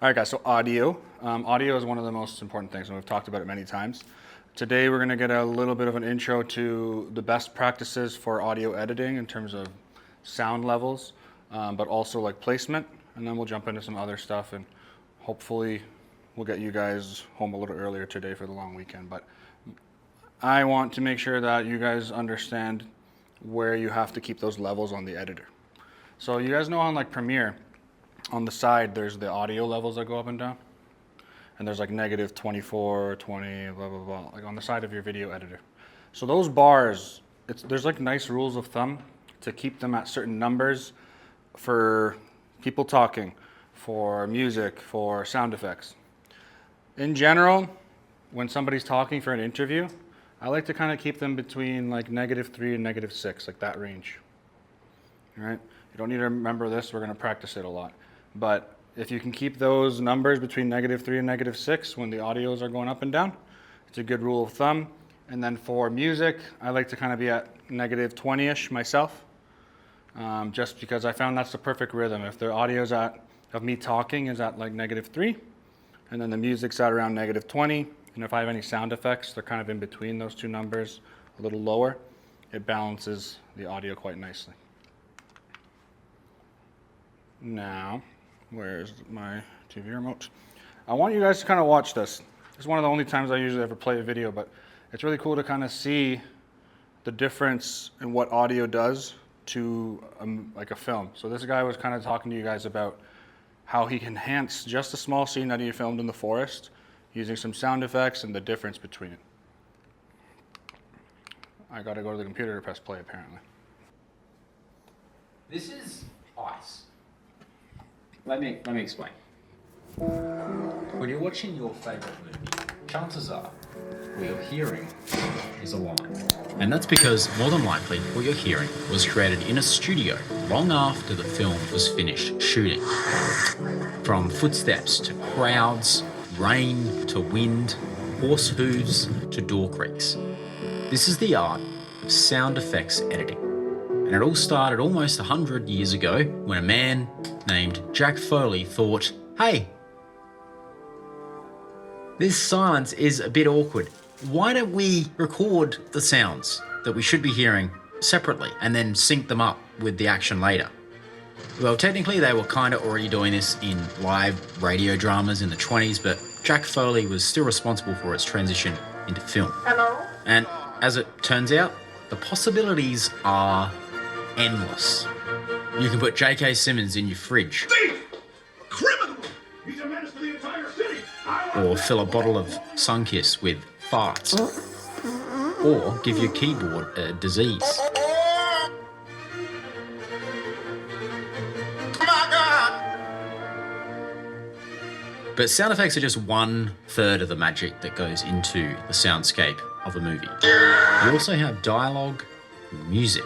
All right, guys, so audio. Audio is one of the most important things, and we've talked about it many times. Today, we're gonna get a little bit of an intro to the best practices for audio editing in terms of sound levels, but also like placement, and then we'll jump into some other stuff, and hopefully we'll get you guys home a little earlier today for the long weekend. But I want to make sure that you guys understand where you have to keep those levels on the editor. So you guys know on like Premiere, on the side, there's the audio levels that go up and down. And there's like negative 24, 20, blah, blah, blah, like on the side of your video editor. So those bars, there's like nice rules of thumb to keep them at certain numbers for people talking, for music, for sound effects. In general, when somebody's talking for an interview, I like to kind of keep them between like -3 and -6, like that range. All right? You don't need to remember this, we're gonna practice it a lot. But if you can keep those numbers between -3 and -6 when the audios are going up and down, it's a good rule of thumb. And then for music, I like to kind of be at -20-ish myself, just because I found that's the perfect rhythm. If the audio's of me talking is at like -3, and then the music's at around -20, and if I have any sound effects, they're kind of in between those two numbers, a little lower, it balances the audio quite nicely. Now, where's my TV remote? I want you guys to kind of watch this. It's one of the only times I usually ever play a video, but it's really cool to kind of see the difference in what audio does to like a film. So this guy was kind of talking to you guys about how he can enhance just a small scene that he filmed in the forest using some sound effects and the difference between it. I gotta go to the computer to press play apparently. This is ice. Let me explain. When you're watching your favorite movie, chances are what you're hearing is a line. And that's because, more than likely, what you're hearing was created in a studio long after the film was finished shooting. From footsteps to crowds, rain to wind, horse hooves to door creaks. This is the art of sound effects editing. And it all started almost 100 years ago when a man named Jack Foley thought, hey, this silence is a bit awkward. Why don't we record the sounds that we should be hearing separately and then sync them up with the action later? Well, technically they were kind of already doing this in live radio dramas in the 20s, but Jack Foley was still responsible for its transition into film. Hello? And as it turns out, the possibilities are endless. You can put J.K. Simmons in your fridge. Thief! A criminal! He's a menace to the entire city! Or fill a bottle of Sunkiss with farts. Or give your keyboard a disease. My God! But sound effects are just 1/3 of the magic that goes into the soundscape of a movie. You also have dialogue and music.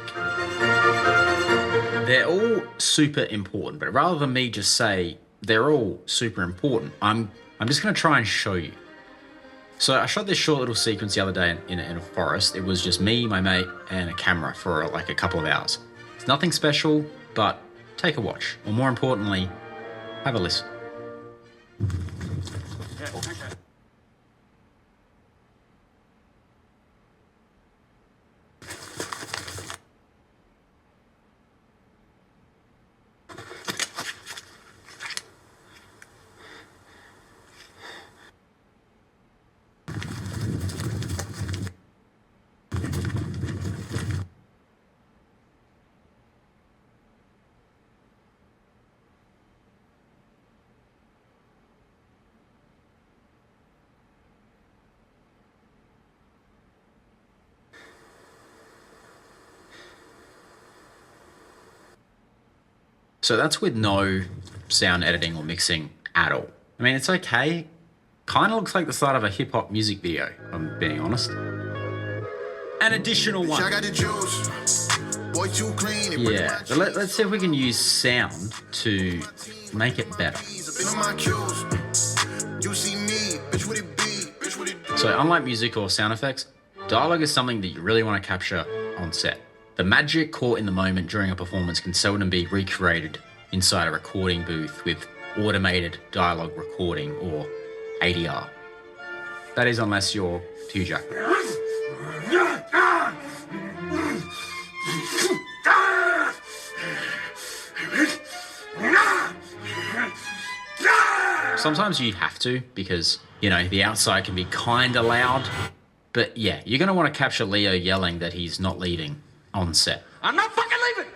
They're all super important, but rather than me just say they're all super important, I'm just going to try and show you. So I shot this short little sequence the other day in a forest. It was just me, my mate, and a camera for like a couple of hours. It's nothing special, but take a watch. Or more importantly, have a listen. So that's with no sound editing or mixing at all. I mean, it's okay. Kind of looks like the start of a hip hop music video, if I'm being honest. An additional one. Yeah, but let's see if we can use sound to make it better. So unlike music or sound effects, dialogue is something that you really want to capture on set. The magic caught in the moment during a performance can seldom be recreated inside a recording booth with automated dialogue recording or ADR. That is unless you're Hugh Jackman. Sometimes you have to because, you know, the outside can be kinda loud. But yeah, you're gonna want to capture Leo yelling that he's not leaving on set. I'm not fucking leaving!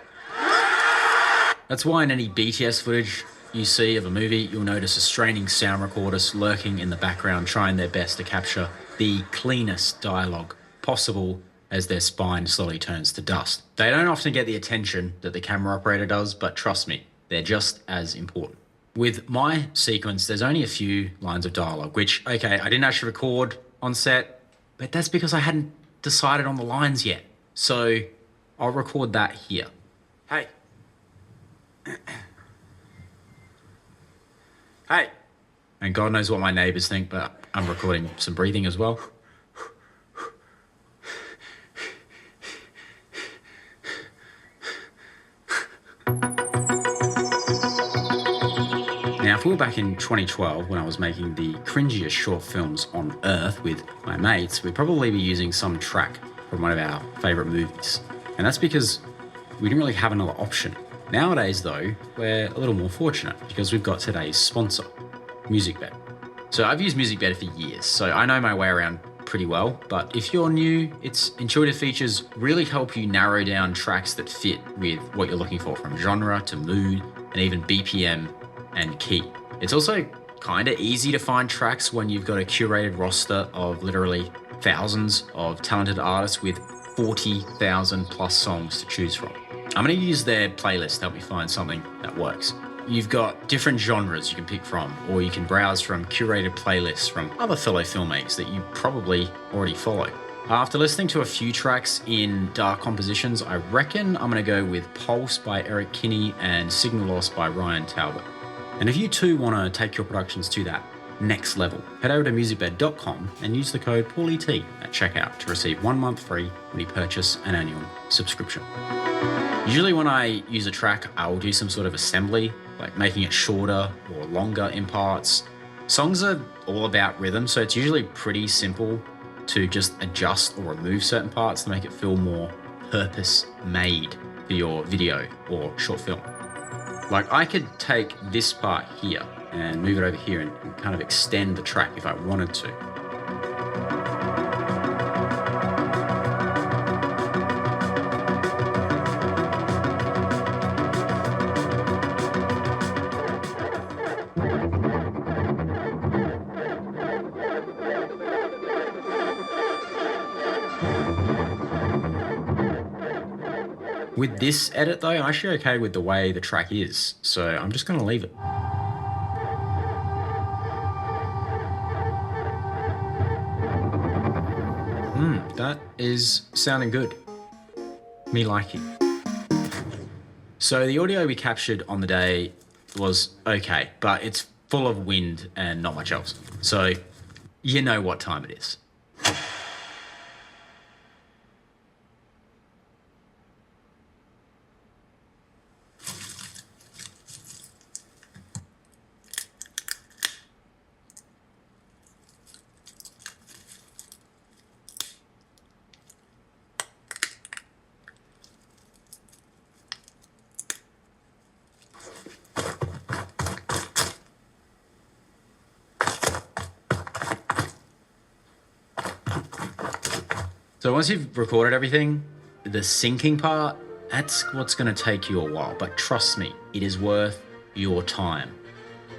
That's why in any BTS footage you see of a movie, you'll notice a straining sound recordist lurking in the background, trying their best to capture the cleanest dialogue possible as their spine slowly turns to dust. They don't often get the attention that the camera operator does, but trust me, they're just as important. With my sequence, there's only a few lines of dialogue, which, okay, I didn't actually record on set, but that's because I hadn't decided on the lines yet. So I'll record that here. Hey. Hey. And God knows what my neighbors think, but I'm recording some breathing as well. Now, if we were back in 2012 when I was making the cringiest short films on earth with my mates, we'd probably be using some track from one of our favourite movies. And that's because we didn't really have another option. Nowadays, though, we're a little more fortunate because we've got today's sponsor, MusicBed. So I've used MusicBed for years, so I know my way around pretty well, but if you're new, its intuitive features really help you narrow down tracks that fit with what you're looking for, from genre to mood and even BPM and key. It's also kind of easy to find tracks when you've got a curated roster of literally thousands of talented artists with 40,000 plus songs to choose from. I'm going to use their playlist to help me find something that works. You've got different genres you can pick from, or you can browse from curated playlists from other fellow filmmakers that you probably already follow. After listening to a few tracks in dark compositions, I reckon I'm going to go with Pulse by Eric Kinney and Signal Loss by Ryan Talbot. And if you too want to take your productions to that next level, head over to musicbed.com and use the code PaulieT at checkout to receive 1 month free when you purchase an annual subscription. Usually when I use a track, I'll do some sort of assembly, like making it shorter or longer in parts. Songs are all about rhythm, so it's usually pretty simple to just adjust or remove certain parts to make it feel more purpose-made for your video or short film. Like I could take this part here and move it over here and kind of extend the track if I wanted to. With this edit though, I'm actually okay with the way the track is, so I'm just going to leave it. That is sounding good. Me liking. So the audio we captured on the day was okay, but it's full of wind and not much else. So you know what time it is. So once you've recorded everything, the syncing part, that's what's going to take you a while. But trust me, it is worth your time.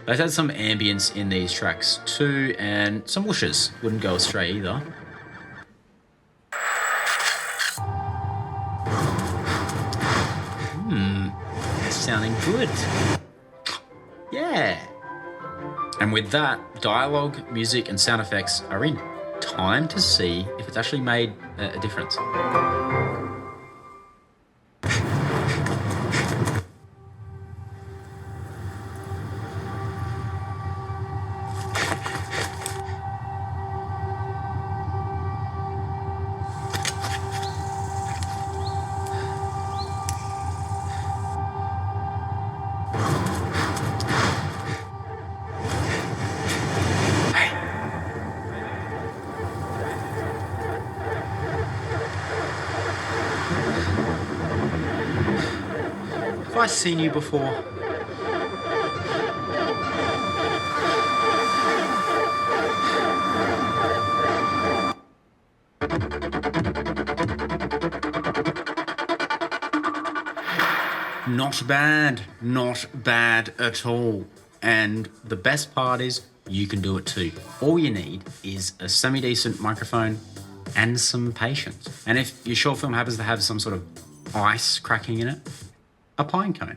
I've had some ambience in these tracks too, and some whooshes wouldn't go astray either. Sounding good. Yeah. And with that, dialogue, music, and sound effects are in. Time to see if it's actually made a difference. I seen you before? Not bad. Not bad at all. And the best part is you can do it too. All you need is a semi-decent microphone and some patience. And if your short film happens to have some sort of ice cracking in it, a pine cone.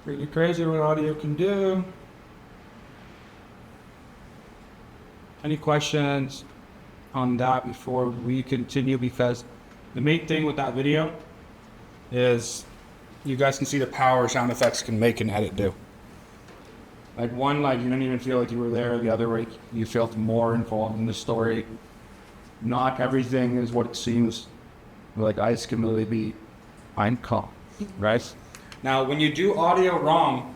Pretty crazy what audio can do. Any questions on that before we continue? Because the main thing with that video is you guys can see the power sound effects can make and edit do. Like one, like you didn't even feel like you were there. The other, like you felt more involved in the story. Not everything is what it seems. Like ice can really be fine calm, right? Now, when you do audio wrong,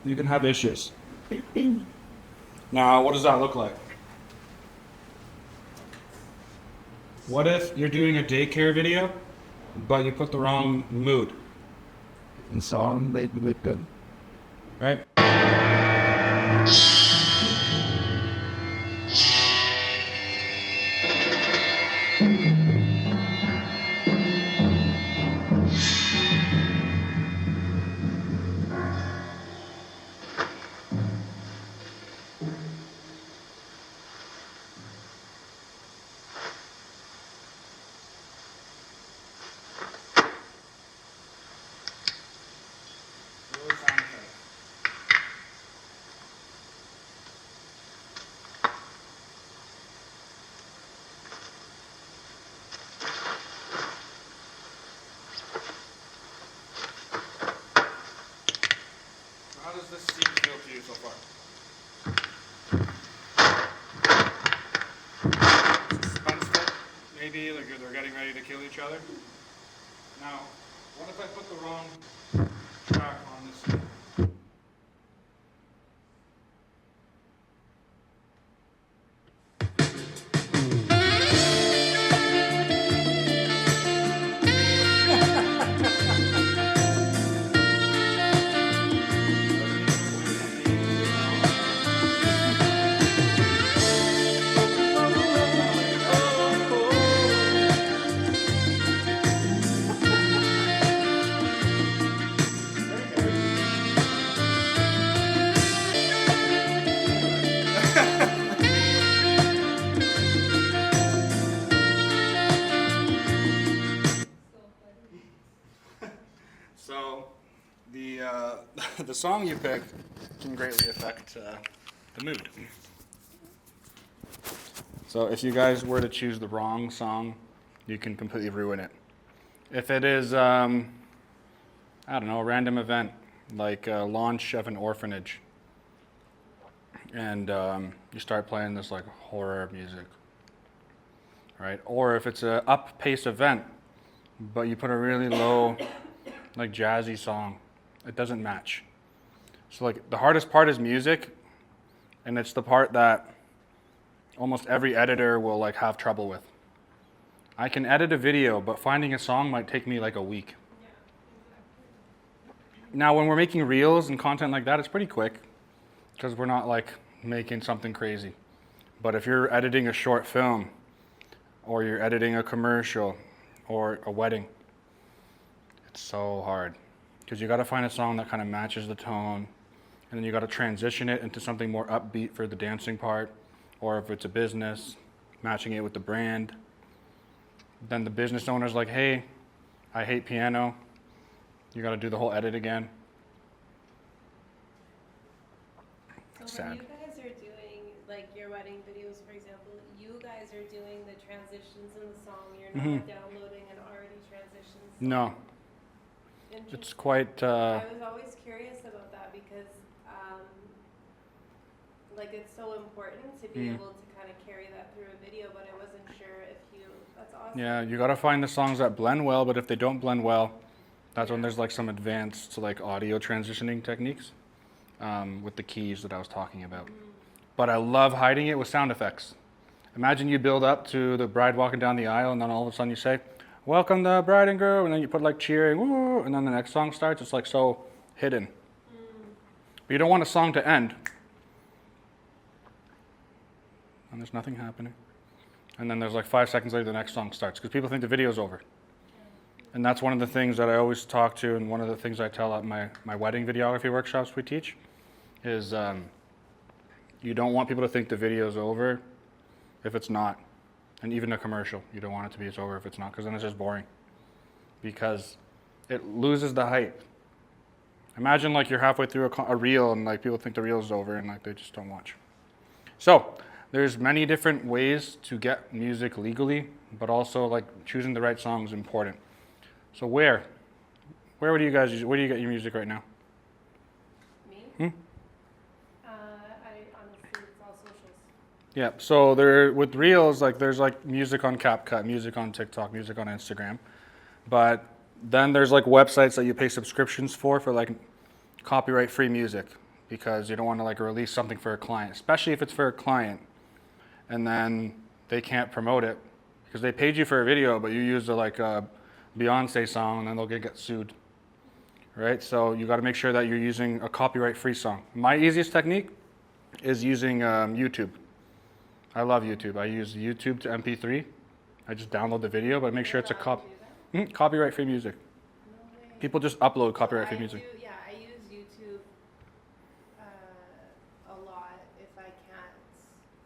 you can have issues. Now, what does that look like? What if you're doing a daycare video, but you put the wrong mood? And song, they look good. Right? How does this scene feel to you so far? Suspenseful, maybe, like they're getting ready to kill each other. Now, what if I put the wrong track on this scene? So, the song you pick can greatly affect the mood. So if you guys were to choose the wrong song, you can completely ruin it. If it is, I don't know, a random event, like a launch of an orphanage, and you start playing this like horror music, right? Or if it's a up-paced event, but you put a really low, like jazzy song, it doesn't match. So like the hardest part is music, and it's the part that almost every editor will like have trouble with. I can edit a video, but finding a song might take me like a week. Now when we're making reels and content like that, it's pretty quick because we're not like making something crazy. But if you're editing a short film, or you're editing a commercial, or a wedding, it's so hard because you got to find a song that kind of matches the tone, and then you got to transition it into something more upbeat for the dancing part, or if it's a business, matching it with the brand. Then the business owner's like, hey, I hate piano. You got to do the whole edit again. So Sad. when you guys are doing like your wedding videos, for example, you guys are doing the transitions in the song. You're not downloading an already transitioned song. No, Interesting. it's quite. I was always curious about that because, like, it's so important to be able to kind of carry that through a video. But I wasn't sure if you. That's awesome. Yeah, you got to find the songs that blend well, but if they don't blend well, That's when there's like some advanced like audio transitioning techniques with the keys that I was talking about. But I love hiding it with sound effects. Imagine you build up to the bride walking down the aisle, and then all of a sudden you say, "Welcome the bride and groom," and then you put like cheering, woo, and then the next song starts. It's like so hidden. But you don't want a song to end, and there's nothing happening. And then there's like 5 seconds later, the next song starts, because people think the video's over. And that's one of the things that I always talk to, and one of the things I tell at my wedding videography workshops we teach, is you don't want people to think the video's over if it's not. And even a commercial, you don't want it to be it's over if it's not, because then it's just boring. Because it loses the hype. Imagine like you're halfway through a reel and like people think the reel's over and like they just don't watch. So there's many different ways to get music legally, but also like choosing the right song is important. So where would you guys use, where do you get your music right now? Me? Honestly, it's all socials. Yeah, so there with Reels, like there's like music on CapCut, music on TikTok, music on Instagram, but then there's like websites that you pay subscriptions for like copyright-free music, because you don't want to like release something for a client, especially if it's for a client, and then they can't promote it because they paid you for a video, but you used a Beyonce song, and then they'll get sued, right? So you got to make sure that you're using a copyright-free song. My easiest technique is using YouTube. I love YouTube. I use YouTube to MP3. I just download the video, but make sure it's a copyright-free music. No way. People just upload copyright-free music. I use YouTube a lot if I can't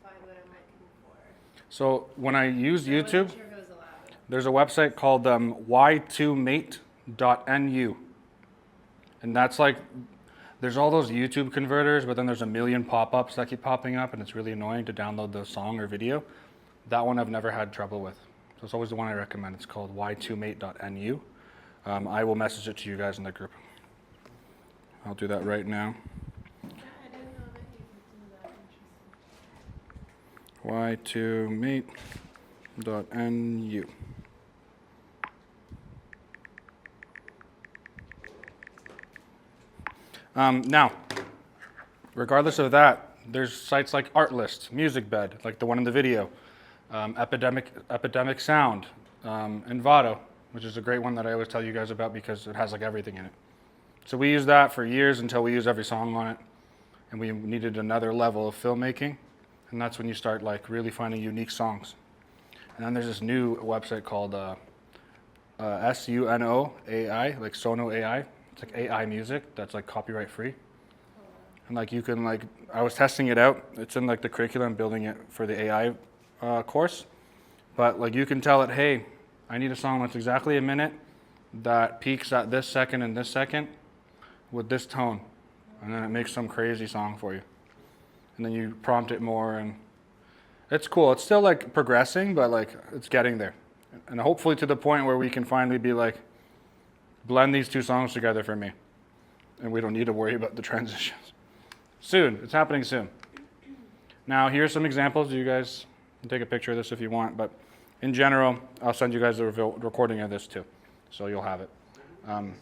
find what I'm looking for. So when I use So I YouTube, wasn't sure if it was allowed. there's a website called y2mate.nu. And that's like, there's all those YouTube converters, but then there's a million pop-ups that keep popping up, and it's really annoying to download the song or video. That one I've never had trouble with. So it's always the one I recommend. It's called y2mate.nu. I will message it to you guys in the group. I'll do that right now. Yeah, I didn't know that you could do that. Interesting. y2mate.nu. Now, regardless of that, there's sites like Artlist, MusicBed, like the one in the video, Epidemic Sound, Envato, which is a great one that I always tell you guys about because it has like everything in it. So we used that for years until we used every song on it, and we needed another level of filmmaking, and that's when you start like really finding unique songs. And then there's this new website called SUNO AI, like Sono AI. It's like AI music that's like copyright free. And like you can like, I was testing it out. It's in like the curriculum, building it for the AI course. But like you can tell it, hey, I need a song that's exactly a minute that peaks at this second and this second with this tone. And then it makes some crazy song for you. And then you prompt it more, and it's cool. It's still like progressing, but like it's getting there. And hopefully to the point where we can finally be like, blend these two songs together for me. And we don't need to worry about the transitions. Soon, it's happening soon. Now here's some examples. You guys can take a picture of this if you want, but in general, I'll send you guys a recording of this too. So you'll have it. No,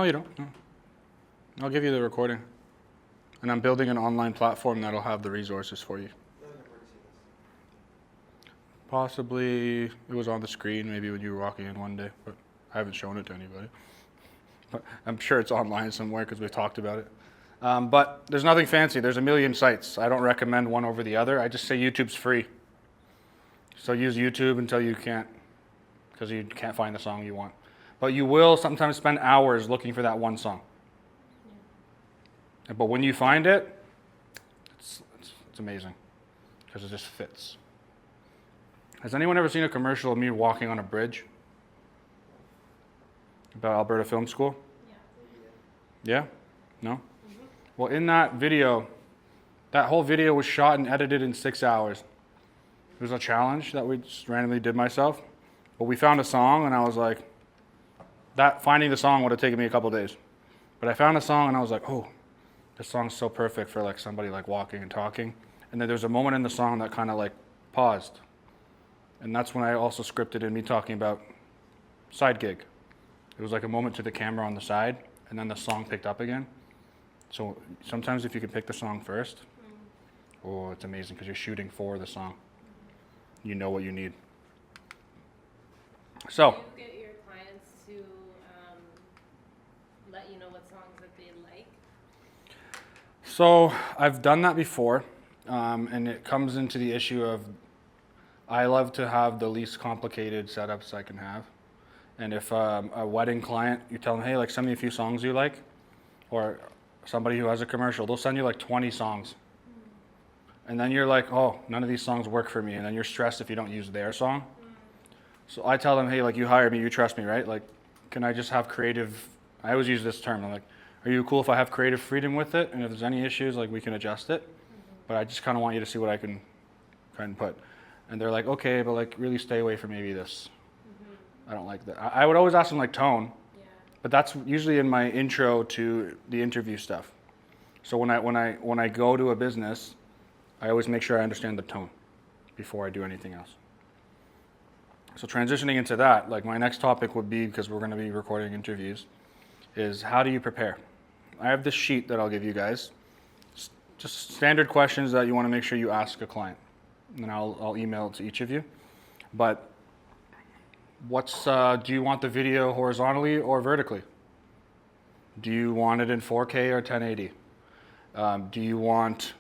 you don't. No. I'll give you the recording. And I'm building an online platform that'll have the resources for you. Possibly it was on the screen maybe when you were walking in one day, but I haven't shown it to anybody. But I'm sure it's online somewhere because we've talked about it. But there's nothing fancy. There's a million sites. I don't recommend one over the other. I just say YouTube's free. So use YouTube until you can't, because you can't find the song you want. But you will sometimes spend hours looking for that one song. But when you find it, it's amazing because it just fits. Has anyone ever seen a commercial of me walking on a bridge about Alberta Film School? Yeah? No? Well, in that video, that whole video was shot and edited in 6 hours. It was a challenge that we just randomly did myself. But we found a song, and I was like, finding the song would have taken me a couple days. But I found a song, and I was like, oh, this song's so perfect for like somebody like walking and talking. And then there's a moment in the song that kind of like paused. And that's when I also scripted in me talking about side gig. It was like a moment to the camera on the side, and then the song picked up again. So sometimes if you can pick the song first, oh, it's amazing because you're shooting for the song. You know what you need. So, Do you get your clients to let you know what songs that they like? so I've done that before, and it comes into the issue of I love to have the least complicated setups I can have. And if a wedding client, you tell them, hey, like send me a few songs you like, or somebody who has a commercial, they'll send you like 20 songs. And then you're like, oh, none of these songs work for me. And then you're stressed if you don't use their song. So I tell them, hey, like you hired me, you trust me, right? Like, can I just have creative, I always use this term. I'm like, are you cool if I have creative freedom with it? And if there's any issues, like we can adjust it. But I just kind of want you to see what I can kind of put. And they're like, okay, but like really stay away from maybe this. I don't like that. I would always ask them like tone, but that's usually in my intro to the interview stuff. So when I go to a business, I always make sure I understand the tone before I do anything else. So transitioning into that, like my next topic would be, because we're going to be recording interviews, is how do you prepare? I have this sheet that I'll give you guys, just standard questions that you want to make sure you ask a client, and then I'll email it to each of you. But do you want the video horizontally or vertically? Do you want it in 4K or 1080? Do you want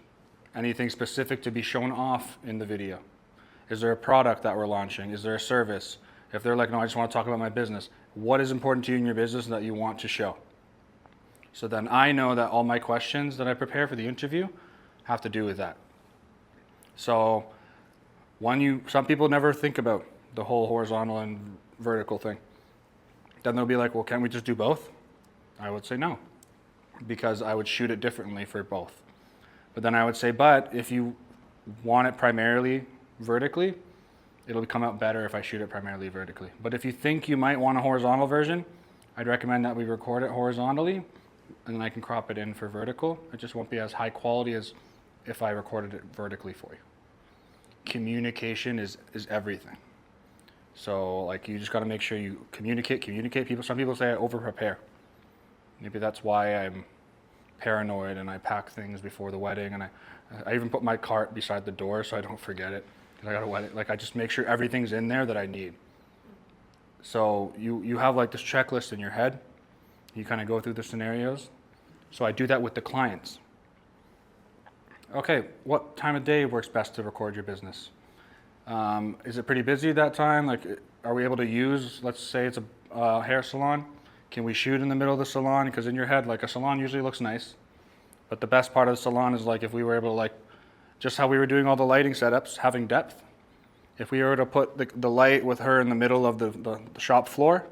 anything specific to be shown off in the video? Is there a product that we're launching? Is there a service? If they're like, no, I just want to talk about my business. What is important to you in your business that you want to show? So then I know that all my questions that I prepare for the interview have to do with that. So some people never think about the whole horizontal and vertical thing. Then they'll be like, well, can't we just do both? I would say no, because I would shoot it differently for both. But then I would say, but if you want it primarily vertically, it'll come out better if I shoot it primarily vertically. But if you think you might want a horizontal version, I'd recommend that we record it horizontally, and then I can crop it in for vertical. It just won't be as high quality as if I recorded it vertically for you. Communication is everything. So like you just got to make sure you communicate people. Some people say I over prepare. Maybe that's why I'm paranoid and I pack things before the wedding, and I even put my cart beside the door so I don't forget it because I got a wedding. Like I just make sure everything's in there that I need. So you have like this checklist in your head. You kind of go through the scenarios. So I do that with the clients. Okay, what time of day works best to record your business? Is it pretty busy that time? Like, are we able to use, let's say it's a hair salon. Can we shoot in the middle of the salon? Because in your head, like a salon usually looks nice. But the best part of the salon is like if we were able to like, just how we were doing all the lighting setups, having depth. If we were to put the light with her in the middle of the shop floor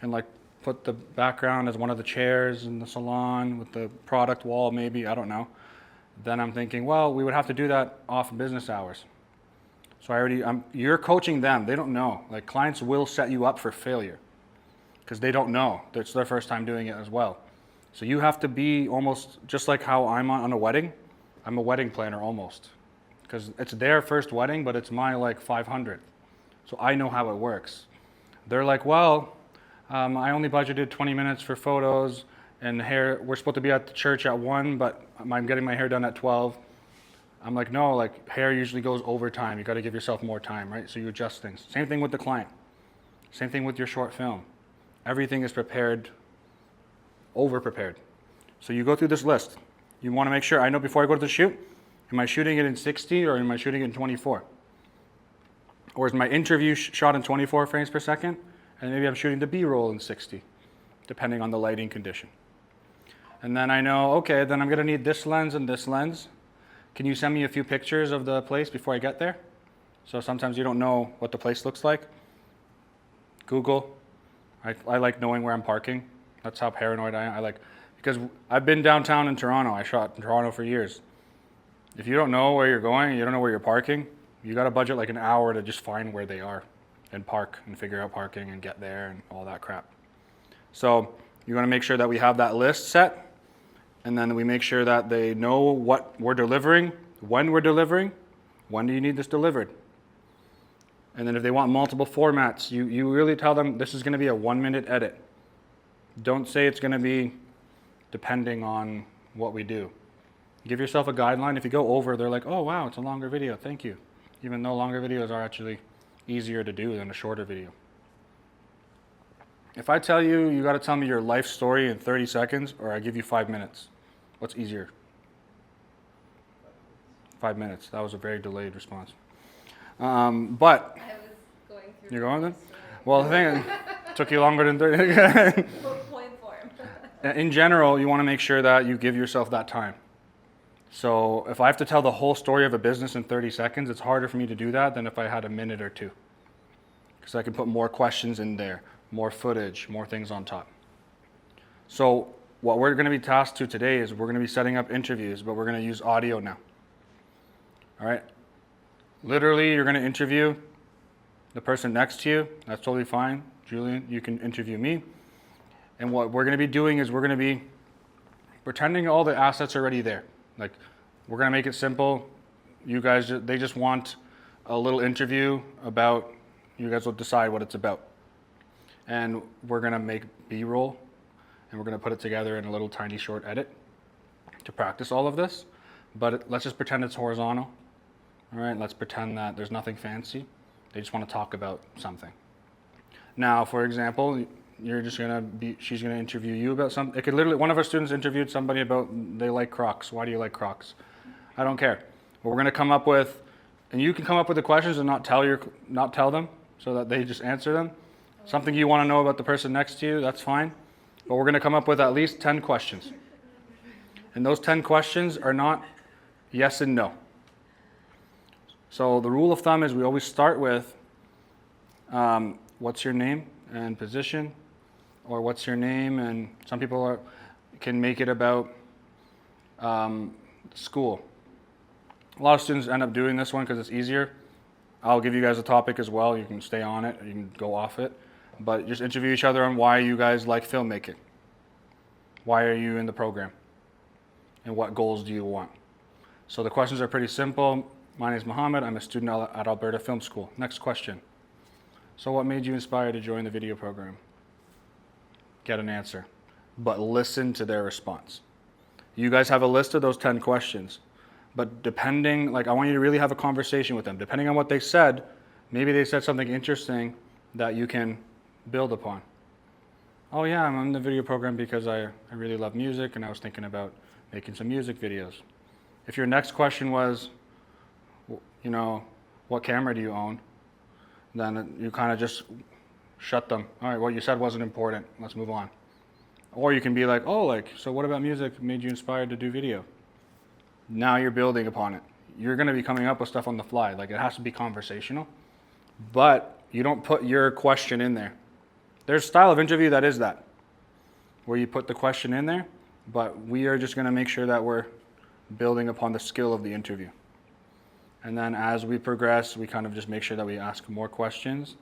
and like put the background as one of the chairs in the salon with the product wall maybe, I don't know. Then I'm thinking, well, we would have to do that off business hours. So you're coaching them. They don't know. Like clients will set you up for failure because they don't know. It's their first time doing it as well. So you have to be almost just like how I'm on a wedding. I'm a wedding planner almost because it's their first wedding, but it's my like 500th. So I know how it works. They're like, well, I only budgeted 20 minutes for photos and hair. We're supposed to be at the church at 1, but I'm getting my hair done at 12. I'm like, no, like hair usually goes over time. You got to give yourself more time, right? So you adjust things. Same thing with the client. Same thing with your short film. Everything is prepared, over prepared. So you go through this list. You want to make sure, I know before I go to the shoot, am I shooting it in 60 or am I shooting it in 24? Or is my interview shot in 24 frames per second? And maybe I'm shooting the B-roll in 60, depending on the lighting condition. And then I know, okay, then I'm going to need this lens and this lens. Can you send me a few pictures of the place before I get there? So sometimes you don't know what the place looks like. Google. I like knowing where I'm parking. That's how paranoid I am. Because I've been downtown in Toronto. I shot in Toronto for years. If you don't know where you're going, you don't know where you're parking, you got to budget like an hour to just find where they are and park and figure out parking and get there and all that crap. So you want to make sure that we have that list set, and then we make sure that they know what we're delivering, when we're delivering, when do you need this delivered. And then if they want multiple formats, you really tell them this is going to be a 1-minute edit. Don't say it's going to be depending on what we do. Give yourself a guideline. If you go over, they're like, oh wow, it's a longer video, thank you. Even though longer videos are actually easier to do than a shorter video. If I tell you, you got to tell me your life story in 30 seconds, or I give you 5 minutes, what's easier? 5 minutes. That was a very delayed response. But I was going through. you're going then? the story. Well, the thing took you longer than 30. Point form. In general, you want to make sure that you give yourself that time. So if I have to tell the whole story of a business in 30 seconds, it's harder for me to do that than if I had a minute or two. Because I can put more questions in there, more footage, more things on top. So what we're going to be tasked to today is we're going to be setting up interviews, but we're going to use audio now. All right? Literally, you're going to interview the person next to you. That's totally fine. Julian, you can interview me. And what we're going to be doing is we're going to be pretending all the assets are already there. Like, we're going to make it simple. You guys, they just want a little interview about, you guys will decide what it's about. And we're going to make B-roll, and we're going to put it together in a little tiny short edit to practice all of this. But let's just pretend it's horizontal. All right, let's pretend that there's nothing fancy. They just want to talk about something. Now, for example, she's going to interview you about something. It could literally, one of our students interviewed somebody about they like Crocs. Why do you like Crocs? I don't care. But we're going to come up with, and you can come up with the questions and not tell them so that they just answer them. Something you want to know about the person next to you, that's fine. But we're going to come up with at least 10 questions. And those 10 questions are not yes and no. So the rule of thumb is we always start with what's your name and position, or what's your name, and some people can make it about school. A lot of students end up doing this one because it's easier. I'll give you guys a topic as well. You can stay on it, or you can go off it. But just interview each other on why you guys like filmmaking. Why are you in the program? And what goals do you want? So the questions are pretty simple. My name is Mohammed. I'm a student at Alberta Film School. Next question. So what made you inspired to join the video program? Get an answer. But listen to their response. You guys have a list of those 10 questions. But depending, like, I want you to really have a conversation with them. Depending on what they said, maybe they said something interesting that you can build upon. Oh yeah, I'm in the video program because I really love music and I was thinking about making some music videos. If your next question was, you know, what camera do you own? Then you kind of just shut them. All right, what you said wasn't important. Let's move on. Or you can be like, oh, like, so what about music made you inspired to do video? Now you're building upon it. You're going to be coming up with stuff on the fly. Like, it has to be conversational, but you don't put your question in there. There's a style of interview that is that, where you put the question in there, but we are just going to make sure that we're building upon the skill of the interview. And then as we progress, we kind of just make sure that we ask more questions.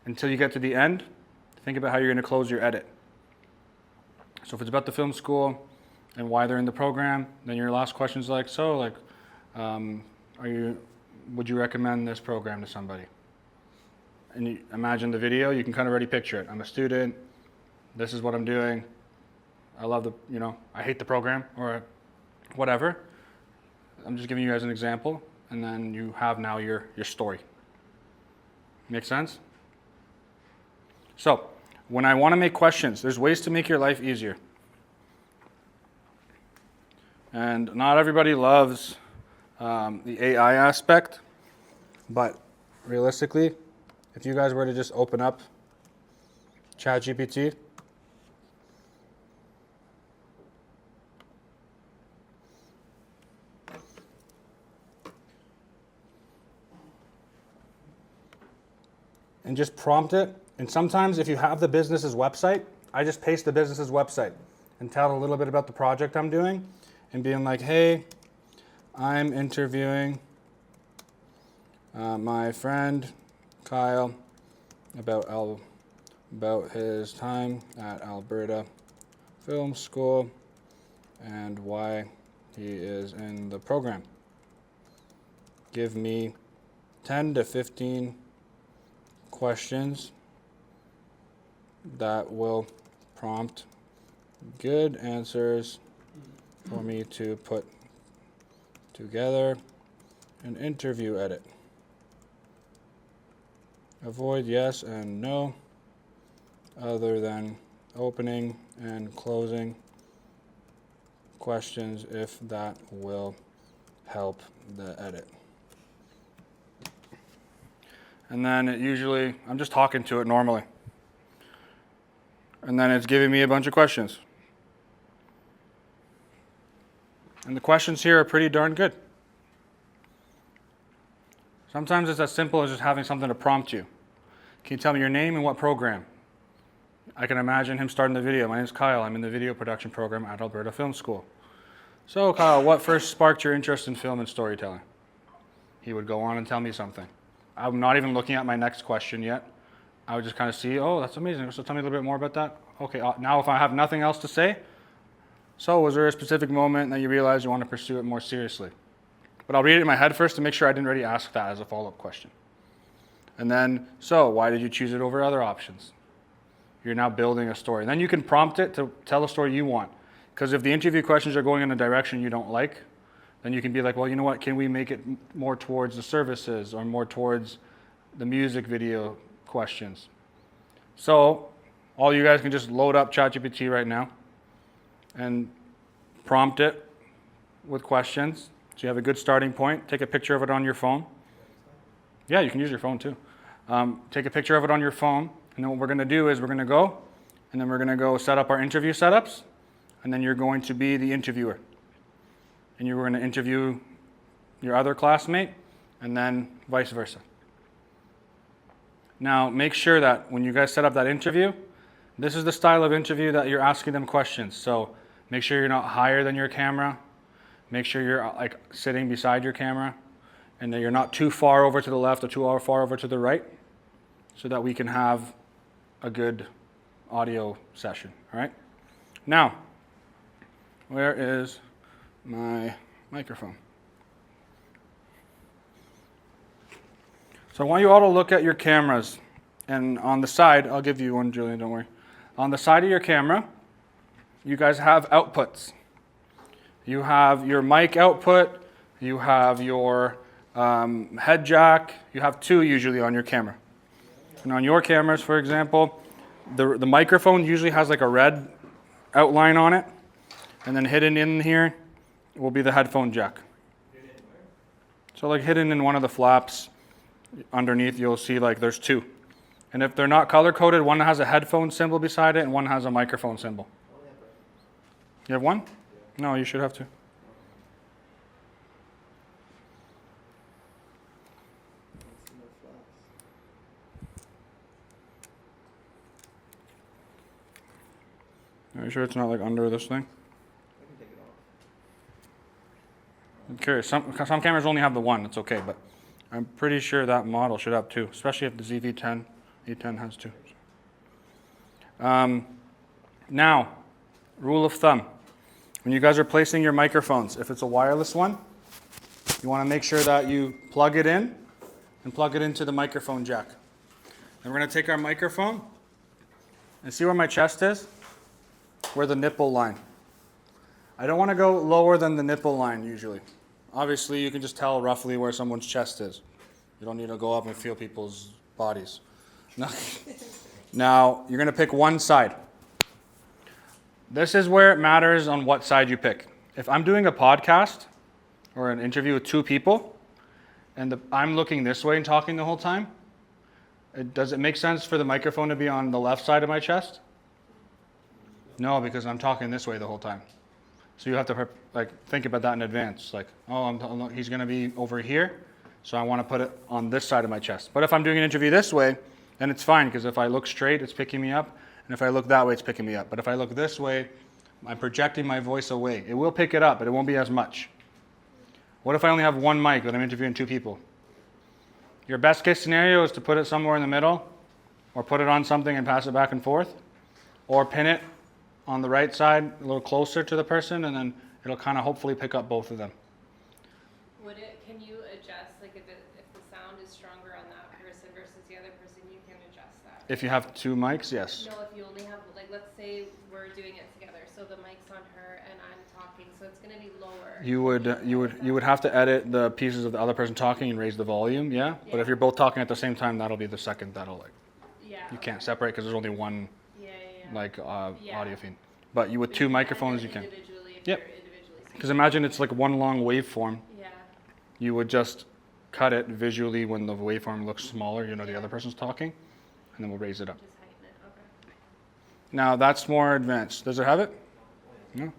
Until you get to the end, think about how you're going to close your edit. So if it's about the film school and why they're in the program, then your last question is like, so, like, would you recommend this program to somebody? And you imagine the video, you can kind of already picture it. I'm a student, this is what I'm doing. I love I hate the program, or whatever. I'm just giving you guys an example, and then you have now your story. Make sense? So, when I want to make questions, there's ways to make your life easier. And not everybody loves the AI aspect, but realistically, if you guys were to just open up ChatGPT, and just prompt it. And sometimes if you have the business's website, I just paste the business's website and tell a little bit about the project I'm doing and being like, hey, I'm interviewing my friend Kyle about his time at Alberta Film School and why he is in the program. Give me 10 to 15 questions that will prompt good answers for me to put together an interview edit. Avoid yes and no other than opening and closing questions if that will help the edit. And then it usually, I'm just talking to it normally. And then it's giving me a bunch of questions. And the questions here are pretty darn good. Sometimes it's as simple as just having something to prompt you. Can you tell me your name and what program? I can imagine him starting the video. My name is Kyle. I'm in the video production program at Alberta Film School. So Kyle, what first sparked your interest in film and storytelling? He would go on and tell me something. I'm not even looking at my next question yet. I would just kind of see, oh, that's amazing. So tell me a little bit more about that. Okay, now if I have nothing else to say, so was there a specific moment that you realized you want to pursue it more seriously? But I'll read it in my head first to make sure I didn't already ask that as a follow-up question. And then, so why did you choose it over other options? You're now building a story. And then you can prompt it to tell a story you want. Because if the interview questions are going in a direction you don't like, then you can be like, well, you know what, can we make it more towards the services or more towards the music video questions? So all you guys can just load up ChatGPT right now and prompt it with questions. So you have a good starting point. Take a picture of it on your phone. Yeah, you can use your phone too. Take a picture of it on your phone. And then what we're going to do is we're going to go, and then we're going to go set up our interview setups. And then you're going to be the interviewer. And you're going to interview your other classmate, and then vice versa. Now, make sure that when you guys set up that interview, this is the style of interview that you're asking them questions. So make sure you're not higher than your camera. Make sure you're like sitting beside your camera, and that you're not too far over to the left or too far over to the right, so that we can have a good audio session. All right? Now, where is my microphone? So I want you all to look at your cameras. And on the side, I'll give you one, Julian, don't worry. On the side of your camera, you guys have outputs. You have your mic output, you have your head jack, you have two usually on your camera. And on your cameras, for example, the microphone usually has like a red outline on it. And then hidden in here will be the headphone jack. So like hidden in one of the flaps underneath, you'll see like there's two. And if they're not color coded, one has a headphone symbol beside it and one has a microphone symbol. You have one? No, you should have two. Are you sure it's not like under this thing? I'm curious. Some cameras only have the one. It's okay, but I'm pretty sure that model should have two, especially if the ZV-10, E10 has two. Now, rule of thumb. When you guys are placing your microphones, if it's a wireless one, you want to make sure that you plug it in and plug it into the microphone jack. And we're going to take our microphone and see where my chest is? Where the nipple line. I don't want to go lower than the nipple line usually. Obviously, you can just tell roughly where someone's chest is. You don't need to go up and feel people's bodies. Now, you're going to pick one side. This is where it matters on what side you pick. If I'm doing a podcast or an interview with two people, and I'm looking this way and talking the whole time, does it make sense for the microphone to be on the left side of my chest? No, because I'm talking this way the whole time. So you have to think about that in advance. Like, oh, he's going to be over here, so I want to put it on this side of my chest. But if I'm doing an interview this way, then it's fine, because if I look straight, it's picking me up. And if I look that way, it's picking me up. But if I look this way, I'm projecting my voice away. It will pick it up, but it won't be as much. What if I only have one mic that I'm interviewing two people? Your best case scenario is to put it somewhere in the middle, or put it on something and pass it back and forth, or pin it on the right side a little closer to the person, and then it'll kind of hopefully pick up both of them. Can you adjust, like if the sound is stronger on that person versus the other person, you If you have two mics, yes. No, if you only have, like, let's say we're doing it together, so the mic's on her and I'm talking, so it's gonna be lower. You would have to edit the pieces of the other person talking and raise the volume, yeah? But Yeah. if you're both talking at the same time, that'll be the second that'll like, Yeah. you can't separate because there's only one Yeah, like Yeah. audio feed. But you with But two you can microphones, you edit can. individually if Yep. you're individually speaking. Because imagine it's like one long waveform. Yeah. You would just cut it visually when the waveform looks smaller, you know, the Yeah. other person's talking, and then we'll raise it up. Just heighten it. Okay. Now that's more advanced. Does it have it? No.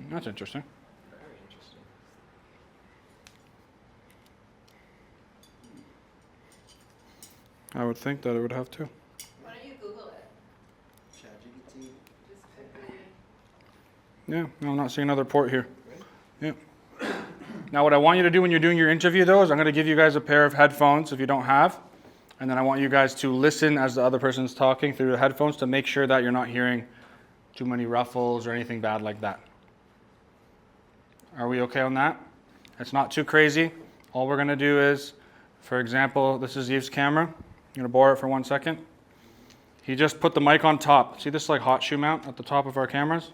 That's interesting. Very interesting. I would think that it would have too. Why don't you Google it? ChatGPT. Just quickly. Yeah, no, I'm not seeing another port here. Yeah. Now what I want you to do when you're doing your interview though is I'm going to give you guys a pair of headphones if you don't have. And then I want you guys to listen as the other person's talking through the headphones to make sure that you're not hearing too many ruffles or anything bad like that. Are we okay on that? It's not too crazy. All we're going to do is, for example, this is Yves' camera. I'm going to borrow it for 1 second. He just put the mic on top. See this like hot shoe mount at the top of our cameras?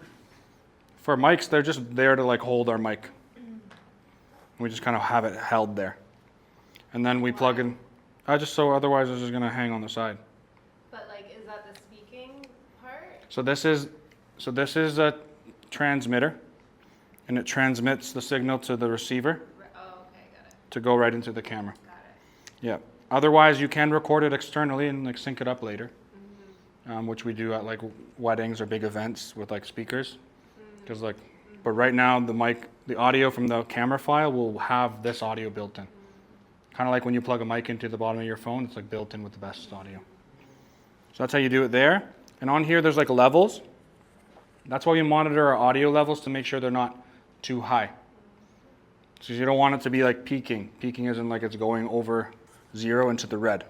For mics, they're just there to like hold our mic. We just kind of have it held there. And then we plug in, just so otherwise it's just going to hang on the side. But like, is that the speaking part? So this is a transmitter, and it transmits the signal to the receiver Oh, okay, got it. to go right into the camera. Got it. Yeah. Otherwise, you can record it externally and like sync it up later, which we do at like weddings or big events with like speakers. Because like, but right now the audio from the camera file will have this audio built in. Kind of like when you plug a mic into the bottom of your phone, it's like built in with the best audio. So that's how you do it there. And on here, there's like levels. That's why we monitor our audio levels to make sure they're not too high. So you don't want it to be like peaking. Peaking isn't like it's going over 0 into the red.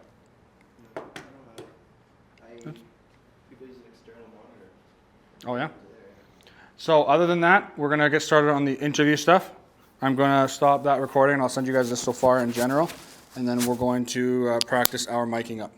No, I don't have. People use an external monitor. Oh yeah? So other than that, we're going to get started on the interview stuff. I'm going to stop that recording and I'll send you guys this so far in general. And then we're going to practice our miking up.